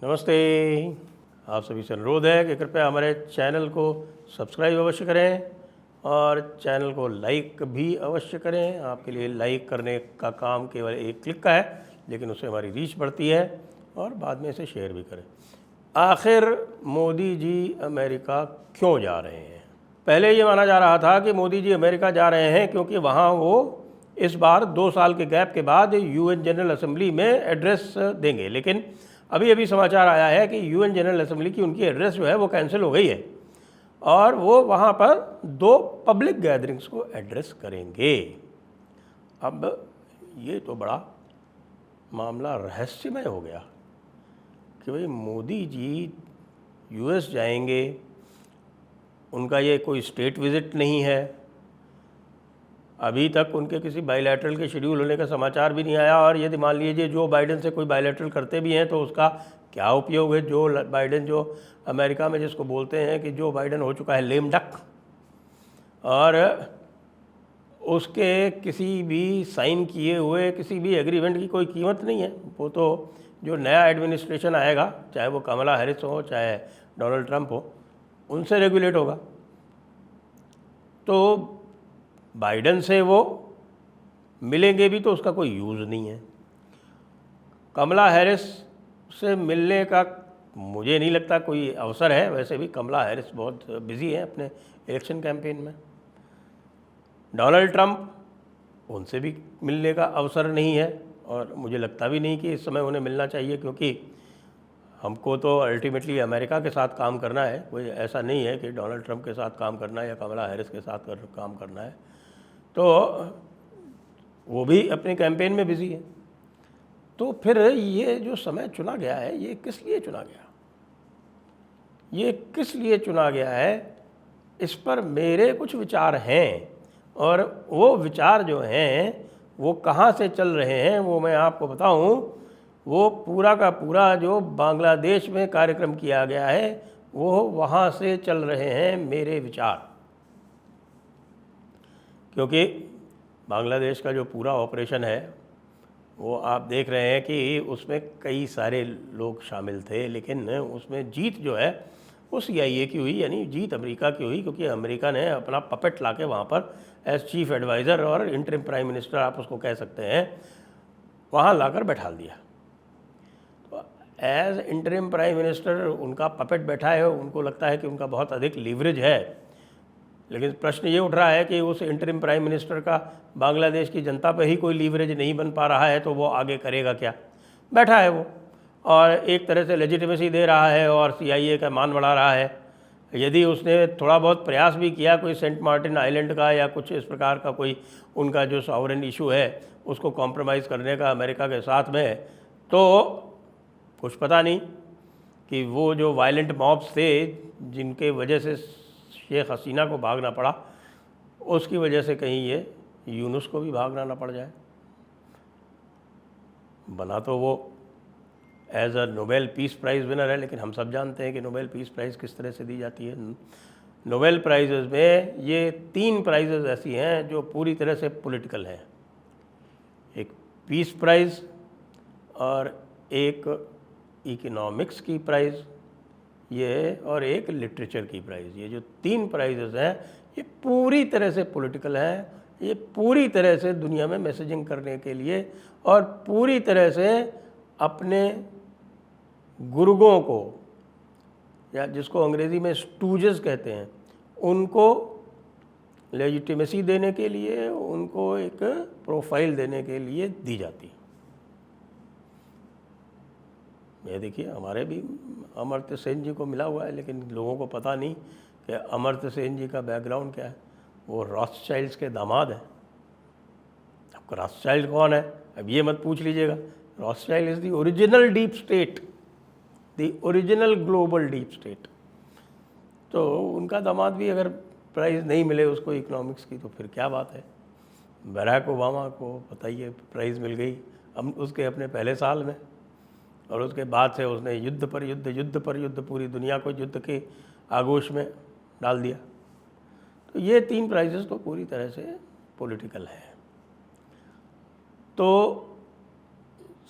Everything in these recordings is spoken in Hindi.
नमस्ते। आप सभी से अनुरोध है कि कृपया हमारे चैनल को सब्सक्राइब अवश्य करें और चैनल को लाइक भी अवश्य करें। आपके लिए लाइक करने का काम केवल एक क्लिक का है, लेकिन उससे हमारी रीच बढ़ती है और बाद में इसे शेयर भी करें। आखिर मोदी जी अमेरिका क्यों जा रहे हैं? पहले ये माना जा रहा था कि मोदी जी अमेरिका जा रहे हैं क्योंकि वहाँ वो इस बार 2 साल के गैप के बाद यूएन जनरल असेंबली में एड्रेस देंगे, लेकिन अभी अभी समाचार आया है कि यूएन जनरल असेंबली की उनकी एड्रेस जो है वो कैंसिल हो गई है और वो वहाँ पर 2 पब्लिक गैदरिंग्स को एड्रेस करेंगे। अब ये तो बड़ा मामला रहस्यमय हो गया कि भाई मोदी जी यूएस जाएंगे, उनका ये कोई स्टेट विज़िट नहीं है। अभी तक उनके किसी बायलैटरल के शेड्यूल होने का समाचार भी नहीं आया और यदि मान लीजिए जो बाइडेन से कोई बायलैटरल करते भी हैं तो उसका क्या उपयोग है? जो बाइडेन जो अमेरिका में जिसको बोलते हैं कि जो बाइडेन हो चुका है लेम डक, और उसके किसी भी साइन किए हुए किसी भी एग्रीमेंट की कोई कीमत नहीं है। वो तो जो नया एडमिनिस्ट्रेशन आएगा, चाहे वो कमला हैरिस हो चाहे डोनाल्ड ट्रंप हो, उनसे रेगुलेट होगा। तो बाइडेन से वो मिलेंगे भी तो उसका कोई यूज़ नहीं है। कमला हैरिस से मिलने का मुझे नहीं लगता कोई अवसर है। वैसे भी कमला हैरिस बहुत बिजी है अपने इलेक्शन कैंपेन में। डोनाल्ड ट्रंप, उनसे भी मिलने का अवसर नहीं है और मुझे लगता भी नहीं कि इस समय उन्हें मिलना चाहिए, क्योंकि हमको तो अल्टीमेटली अमेरिका के साथ काम करना है। कोई ऐसा नहीं है कि डोनाल्ड ट्रंप के साथ काम करना है या कमला हैरिस के साथ काम करना है। तो वो भी अपने कैंपेन में बिजी है। तो फिर ये जो समय चुना गया है, ये किस लिए चुना गया? ये किस लिए चुना गया है, इस पर मेरे कुछ विचार हैं और वो विचार जो हैं वो कहाँ से चल रहे हैं वो मैं आपको बताऊं। वो पूरा का पूरा जो बांग्लादेश में कार्यक्रम किया गया है वो वहाँ से चल रहे हैं मेरे विचार। क्योंकि बांग्लादेश का जो पूरा ऑपरेशन है वो आप देख रहे हैं कि उसमें कई सारे लोग शामिल थे, लेकिन उसमें जीत जो है वो CIA की हुई, यानी जीत अमेरिका की हुई, क्योंकि अमेरिका ने अपना पपेट लाके वहाँ पर एज चीफ एडवाइज़र और इंटरिम प्राइम मिनिस्टर आप उसको कह सकते हैं, वहाँ लाकर बैठा दिया। तो एज इंटरिम प्राइम मिनिस्टर उनका पपेट बैठा है, उनको लगता है कि उनका बहुत अधिक लीवरेज है। लेकिन प्रश्न ये उठ रहा है कि उस इंटरिम प्राइम मिनिस्टर का बांग्लादेश की जनता पर ही कोई लीवरेज नहीं बन पा रहा है तो वो आगे करेगा क्या? बैठा है वो और एक तरह से लेजिटिमेसी दे रहा है और CIA का मान बढ़ा रहा है। यदि उसने थोड़ा बहुत प्रयास भी किया कोई सेंट मार्टिन आइलैंड का या कुछ इस प्रकार का कोई उनका जो सॉवरेन इशू है उसको कॉम्प्रोमाइज़ करने का अमेरिका के साथ में, तो कुछ पता नहीं कि वो जो वायलेंट मॉब्स थे जिनके वजह से शेख हसीना को भागना पड़ा, उसकी वजह से कहीं ये यूनुस को भी भागना ना पड़ जाए। बना तो वो as a Nobel peace prize winner है, लेकिन हम सब जानते हैं कि नोबेल पीस प्राइज़ किस तरह से दी जाती है। नोबेल प्राइज़ में ये 3 प्राइज़ ऐसी हैं जो पूरी तरह से पॉलिटिकल हैं। एक पीस प्राइज़ और एक इकोनॉमिक्स की प्राइज़ ये और एक लिटरेचर की प्राइज़। ये जो 3 प्राइज़ हैं ये पूरी तरह से पॉलिटिकल हैं। ये पूरी तरह से दुनिया में मैसेजिंग करने के लिए और पूरी तरह से अपने गुर्गों को, या जिसको अंग्रेज़ी में स्टूजेस कहते हैं, उनको लेजिटिमेसी देने के लिए, उनको एक प्रोफाइल देने के लिए दी जाती है। ये देखिए हमारे भी अमर्त्य सेन जी को मिला हुआ है, लेकिन लोगों को पता नहीं कि अमर्त्य सेन जी का बैकग्राउंड क्या है। वो रॉथस्चाइल्ड्स के दामाद हैं। आपको रॉथस्चाइल्ड कौन है अब ये मत पूछ लीजिएगा। Rothschild is the original deep state, the original global deep state. तो उनका दामाद भी अगर प्राइज़ नहीं मिले उसको इकोनॉमिक्स की तो फिर क्या बात है। बराक ओबामा को पता ही है प्राइज़ मिल गई हम उसके अपने पहले साल में, और उसके बाद से उसने युद्ध पर युद्ध, युद्ध पर युद्ध, पूरी दुनिया को युद्ध के आगोश में डाल दिया। तो ये 3 प्राइजेस तो पूरी तरह से पॉलिटिकल है। तो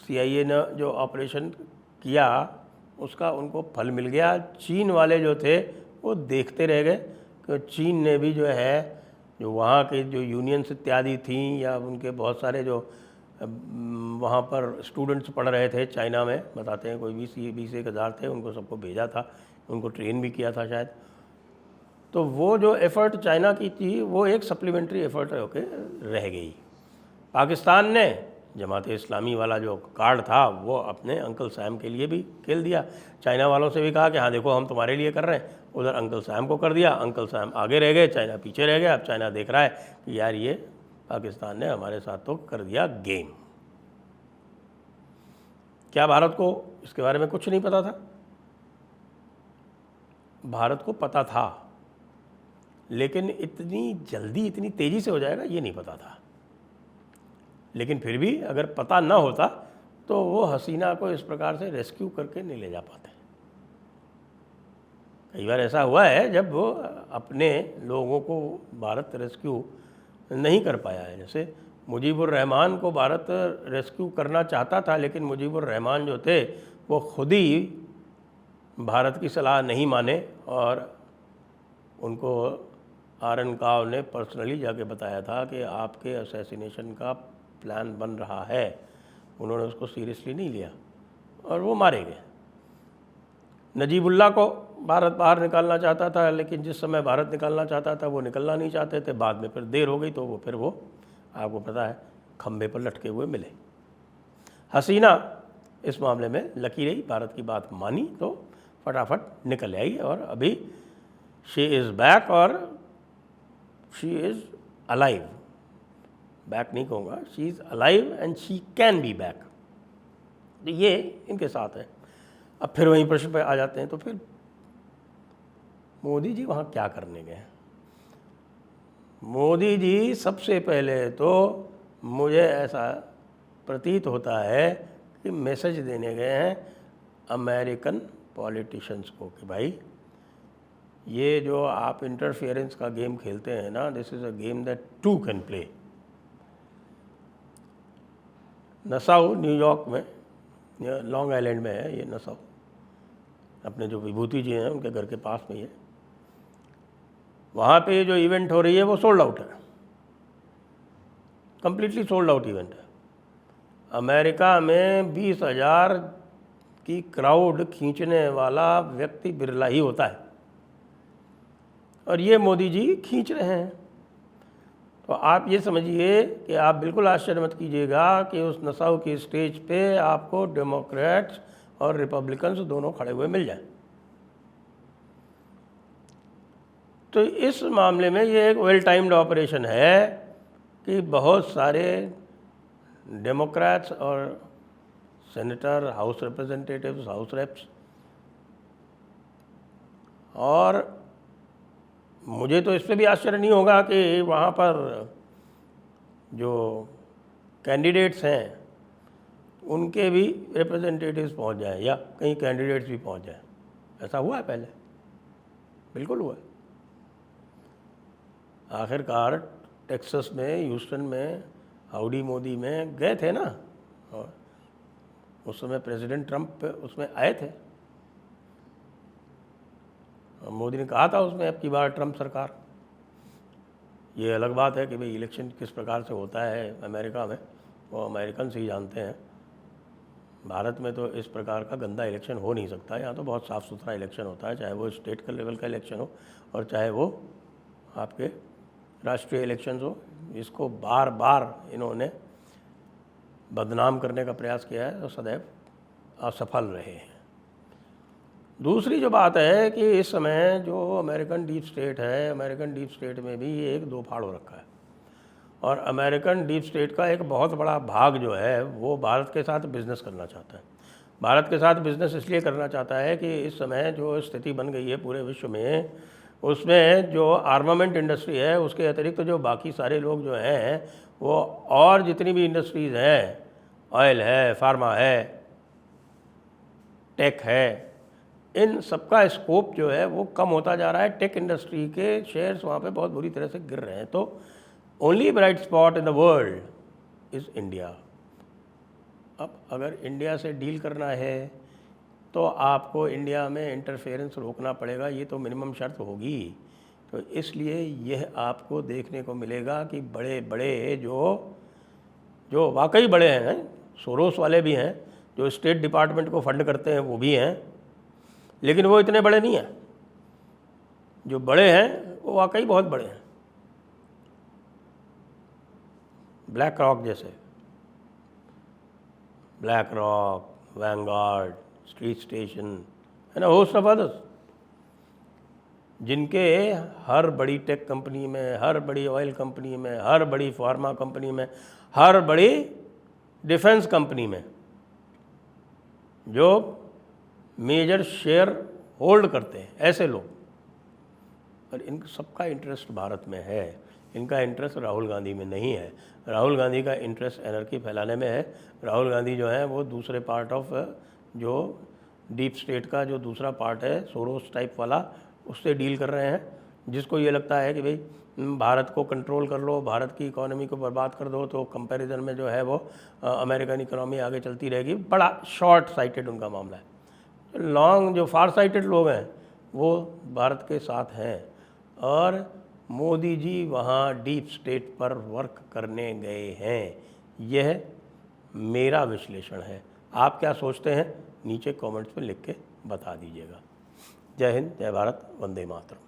CIA ने जो ऑपरेशन किया उसका उनको फल मिल गया। चीन वाले जो थे वो देखते रह गए कि चीन ने भी जो है, जो वहाँ के जो यूनियंस इत्यादि थी या उनके बहुत सारे जो वहाँ पर स्टूडेंट्स पढ़ रहे थे चाइना में, बताते हैं कोई 20-21 हज़ार थे, उनको सबको भेजा था, उनको ट्रेन भी किया था शायद। तो वो जो एफ़र्ट चाइना की थी वो एक सप्लीमेंट्री एफ़र्ट होके रह गई। पाकिस्तान ने जमात इस्लामी वाला जो कार्ड था वो अपने अंकल सैम के लिए भी खेल दिया। चाइना वालों से भी कहा कि हाँ देखो हम तुम्हारे लिए कर रहे हैं, उधर अंकल सैम को कर दिया। अंकल सैम आगे रह गए, चाइना पीछे रह गया। अब चाइना देख रहा है कि यार ये पाकिस्तान ने हमारे साथ तो कर दिया गेम। क्या भारत को इसके बारे में कुछ नहीं पता था? भारत को पता था, लेकिन इतनी जल्दी इतनी तेज़ी से हो जाएगा ये नहीं पता था। लेकिन फिर भी अगर पता ना होता तो वो हसीना को इस प्रकार से रेस्क्यू करके नहीं ले जा पाते। कई बार ऐसा हुआ है जब वो अपने लोगों को भारत रेस्क्यू नहीं कर पाया है। जैसे मुजीबुर रहमान को भारत रेस्क्यू करना चाहता था, लेकिन मुजीबुर रहमान जो थे वो खुद ही भारत की सलाह नहीं माने और उनको आरएन काव ने पर्सनली जाके बताया था कि आपके असैसिनेशन का प्लान बन रहा है। उन्होंने उसको सीरियसली नहीं लिया और वो मारे गए। नजीबुल्ला को भारत बाहर निकालना चाहता था, लेकिन जिस समय भारत निकालना चाहता था वो निकलना नहीं चाहते थे। बाद में फिर देर हो गई तो वो फिर आपको पता है खंभे पर लटके हुए मिले। हसीना इस मामले में लकी रही, भारत की बात मानी तो फटाफट निकल आई और अभी शी इज़ बैक और शी इज़ अलाइव। बैक नहीं कहूँगा, she is alive and she can be back. तो ये इनके साथ है। अब फिर वहीं प्रश्न पे आ जाते हैं, तो फिर मोदी जी वहाँ क्या करने गए? मोदी जी सबसे पहले तो मुझे ऐसा प्रतीत होता है कि मैसेज देने गए हैं अमेरिकन पॉलिटिशियंस को कि भाई ये जो आप इंटरफेरेंस का गेम खेलते हैं ना, this is a game that two can play. Nassau New York में, लॉन्ग आइलैंड में है ये नसाउ, अपने जो विभूति जी हैं उनके घर के पास में ही है। वहाँ पे जो इवेंट हो रही है वो सोल्ड आउट है, कम्प्लीटली सोल्ड आउट इवेंट है। अमेरिका में 20,000 की क्राउड खींचने वाला व्यक्ति बिरला ही होता है और ये मोदी जी खींच रहे हैं। तो आप ये समझिए कि आप बिल्कुल आश्चर्य मत कीजिएगा कि उस नसाउ की स्टेज पे आपको डेमोक्रेट्स और रिपब्लिकन्स दोनों खड़े हुए मिल जाएं। तो इस मामले में ये एक वेल टाइम्ड ऑपरेशन है कि बहुत सारे डेमोक्रेट्स और senator, house representatives, house reps, और मुझे तो इस पर भी आश्चर्य नहीं होगा कि वहाँ पर जो कैंडिडेट्स हैं उनके भी रिप्रेजेंटेटिव्स पहुँच जाएं या कहीं कैंडिडेट्स भी पहुँच जाएं। ऐसा हुआ है पहले, बिल्कुल हुआ है। आखिरकार टेक्सास में, ह्यूस्टन में, हाउडी मोदी में गए थे ना, और उस समय प्रेसिडेंट ट्रंप उसमें आए थे और मोदी ने कहा था उसमें अब की बार ट्रंप सरकार। ये अलग बात है कि भाई इलेक्शन किस प्रकार से होता है अमेरिका में, वो अमेरिकन से ही जानते हैं। भारत में तो इस प्रकार का गंदा इलेक्शन हो नहीं सकता। यहाँ तो बहुत साफ़ सुथरा इलेक्शन होता है, चाहे वो स्टेट का लेवल का इलेक्शन हो और चाहे वो आपके राष्ट्रीय इलेक्शंस हो। इसको बार बार इन्होंने बदनाम करने का प्रयास किया है तो सदैव असफल रहे हैं। दूसरी जो बात है कि इस समय जो अमेरिकन डीप स्टेट है, अमेरिकन डीप स्टेट में भी एक दो फाड़ हो रखा है और अमेरिकन डीप स्टेट का एक बहुत बड़ा भाग जो है वो भारत के साथ बिजनेस करना चाहता है। भारत के साथ बिजनेस इसलिए करना चाहता है कि इस समय जो स्थिति बन गई है पूरे विश्व में, उसमें जो आर्मामेंट इंडस्ट्री है उसके अतिरिक्त जो बाकी सारे लोग जो हैं वो और जितनी भी इंडस्ट्रीज़ हैं, ऑयल है, फार्मा है, टेक है, इन सबका स्कोप जो है वो कम होता जा रहा है। टेक इंडस्ट्री के शेयर्स वहाँ पे बहुत बुरी तरह से गिर रहे हैं। तो only bright spot in the world is India. अब अगर इंडिया से डील करना है तो आपको इंडिया में इंटरफेरेंस रोकना पड़ेगा, ये तो मिनिमम शर्त होगी। तो इसलिए यह आपको देखने को मिलेगा कि बड़े बड़े जो वाकई बड़े हैं, सोरोस वाले भी हैं, जो स्टेट डिपार्टमेंट को फंड करते हैं वो भी हैं, लेकिन वो इतने बड़े नहीं हैं। जो बड़े हैं वो वाकई बहुत बड़े हैं, ब्लैक रॉक जैसे, black rock, Vanguard, street station है ना, होस्ट ऑफ अदर्स, जिनके हर बड़ी टेक कंपनी में, हर बड़ी ऑयल कंपनी में, हर बड़ी फार्मा कंपनी में, हर बड़ी डिफेंस कंपनी में जो मेजर शेयर होल्ड करते हैं, ऐसे लोग। और इन सबका इंटरेस्ट भारत में है, इनका इंटरेस्ट राहुल गांधी में नहीं है। राहुल गांधी का इंटरेस्ट एनर्जी फैलाने में है। राहुल गांधी जो है वो दूसरे पार्ट ऑफ जो डीप स्टेट का जो दूसरा पार्ट है, सोरोस टाइप वाला, उससे डील कर रहे हैं, जिसको ये लगता है कि भाई भारत को कंट्रोल कर लो, भारत की इकोनॉमी को बर्बाद कर दो, तो कंपैरिजन में जो है वो अमेरिकन इकोनॉमी आगे चलती रहेगी। बड़ा शॉर्ट साइटेड उनका मामला है। लॉन्ग जो फार साइटेड लोग हैं वो भारत के साथ हैं, और मोदी जी वहाँ डीप स्टेट पर वर्क करने गए हैं। यह मेरा विश्लेषण है। आप क्या सोचते हैं नीचे कमेंट्स में लिख के बता दीजिएगा। जय हिंद, जय भारत, वंदे मातरम।